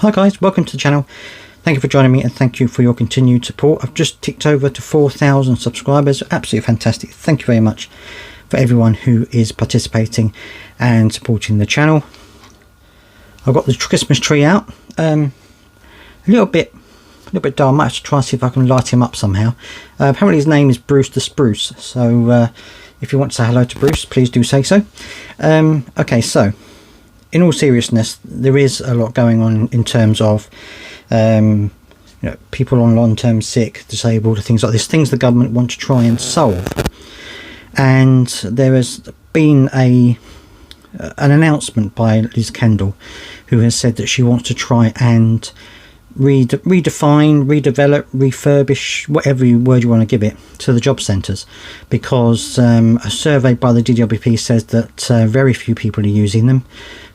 Hi guys, welcome to the channel. Thank you for joining me and thank you for your continued support. I've just ticked over to 4,000 subscribers. Absolutely fantastic. Thank you very much for everyone who is participating and supporting the channel. I've got the Christmas tree out. A little bit dull. I might have to try and see if I can light him up somehow. Apparently his name is Bruce the Spruce, so if you want to say hello to Bruce, please do say so. Okay, so in all seriousness, there is a lot going on in terms of people on long-term sick, disabled, things like this, things the government want to try and solve. And there has been an announcement by Liz Kendall, who has said that she wants to try and redefine, redevelop, refurbish, whatever word you want to give it, to the job centres, because a survey by the DWP says that very few people are using them.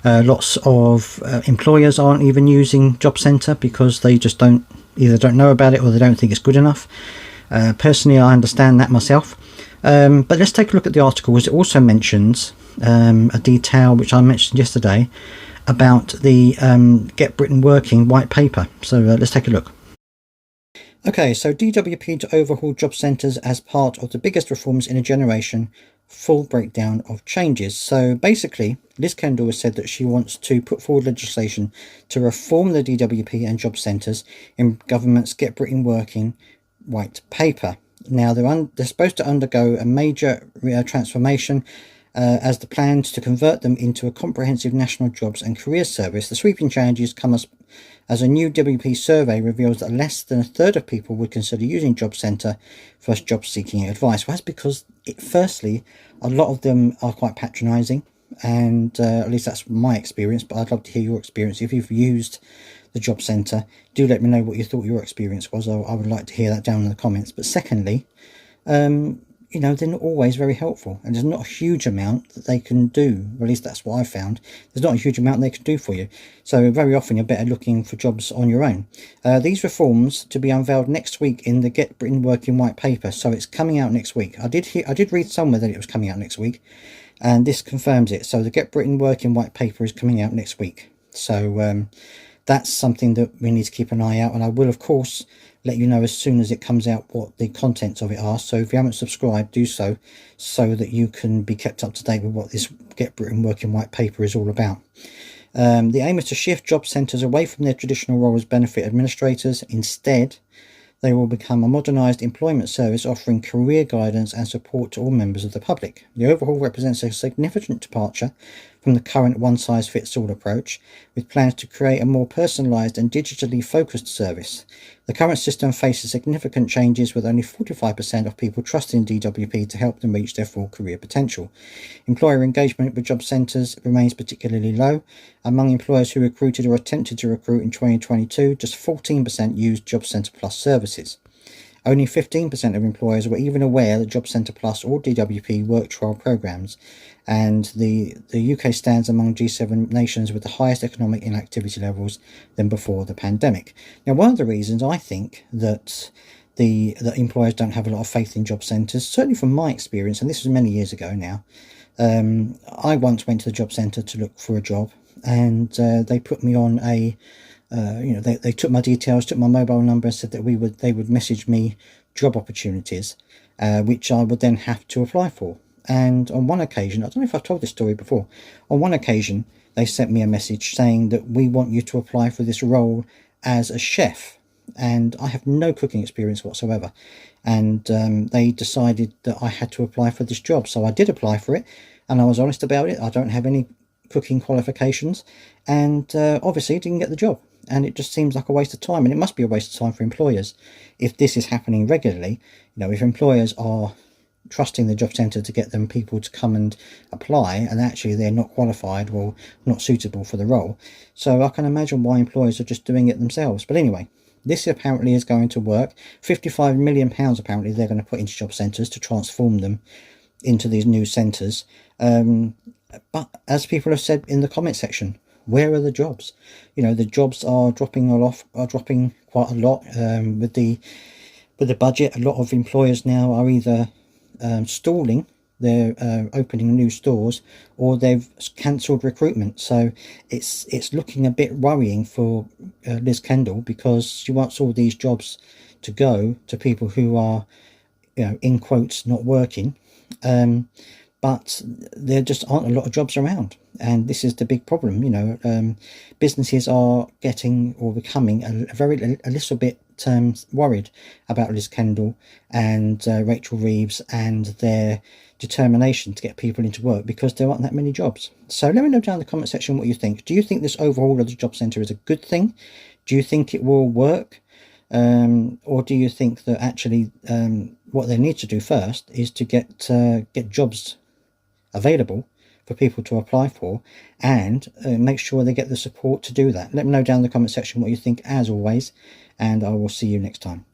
Lots of employers aren't even using Job Centre because they just either don't know about it or they don't think it's good enough. Personally, I understand that myself. But let's take a look at the article, as it also mentions a detail which I mentioned yesterday about the Get Britain Working white paper. So let's take a look. Okay, so DWP to overhaul job centres as part of the biggest reforms in a generation. Full breakdown of changes. So basically, Liz Kendall has said that she wants to put forward legislation to reform the DWP and job centres in government's Get Britain Working white paper. Now they're supposed to undergo a major transformation as the plans to convert them into a comprehensive national jobs and career service. The sweeping changes come as a new WP survey reveals that less than a third of people would consider using Job Centre for job seeking advice. Well, that's because firstly, a lot of them are quite patronising, and at least that's my experience, but I'd love to hear your experience. If you've used the Job Centre, do let me know what you thought your experience was. I would like to hear that down in the comments. But secondly, they're not always very helpful, and there's not a huge amount that they can do. At least that's what I found. There's not a huge amount they can do for you. So very often you're better looking for jobs on your own. These reforms to be unveiled next week in the Get Britain Working white paper. So it's coming out next week. I did read somewhere that it was coming out next week, and this confirms it. So the Get Britain Working white paper is coming out next week. So that's something that we need to keep an eye out, and I will of course let you know as soon as it comes out what the contents of it are. So if you haven't subscribed, do so that you can be kept up to date with what this Get Britain Working white paper is all about. The aim is to shift job centres away from their traditional role as benefit administrators. Instead, they will become a modernised employment service offering career guidance and support to all members of the public. The overhaul represents a significant departure from the current one-size-fits-all approach, with plans to create a more personalised and digitally focused service. The current system faces significant changes, with only 45% of people trusting DWP to help them reach their full career potential. Employer engagement with job centres remains particularly low. Among employers who recruited or attempted to recruit in 2022, just 14% used Job Centre Plus services. Only 15% of employers were even aware that Job Centre Plus or DWP work trial programmes, and the UK stands among G7 nations with the highest economic inactivity levels than before the pandemic. Now, one of the reasons I think that that employers don't have a lot of faith in job centres, certainly from my experience, and this was many years ago now, I once went to the job centre to look for a job, and they put me on they took my details, took my mobile number, and said that they would message me job opportunities, which I would then have to apply for. And on one occasion, I don't know if I've told this story before, on one occasion they sent me a message saying that we want you to apply for this role as a chef, and I have no cooking experience whatsoever, and they decided that I had to apply for this job. So I did apply for it, and I was honest about it. I don't have any cooking qualifications, and obviously didn't get the job. And it just seems like a waste of time, and it must be a waste of time for employers if this is happening regularly. If employers are trusting the job centre to get them people to come and apply, and actually they're not qualified or not suitable for the role. So I can imagine why employers are just doing it themselves. But anyway, this apparently is going to work. £55 million apparently they're going to put into job centres to transform them into these new centres. But as people have said in the comment section, where are the jobs? The jobs are dropping quite a lot with the budget. A lot of employers now are either stalling their opening new stores, or they've cancelled recruitment. So it's looking a bit worrying for Liz Kendall, because she wants all these jobs to go to people who are, in quotes, not working. But there just aren't a lot of jobs around, and this is the big problem. Businesses are getting or becoming a little bit worried about Liz Kendall and Rachel Reeves and their determination to get people into work, because there aren't that many jobs. So let me know down in the comment section what you think. Do you think this overhaul of the job centre is a good thing? Do you think it will work? Or do you think that actually what they need to do first is to get jobs available for people to apply for, and make sure they get the support to do that? Let me know down in the comment section what you think, as always, and I will see you next time.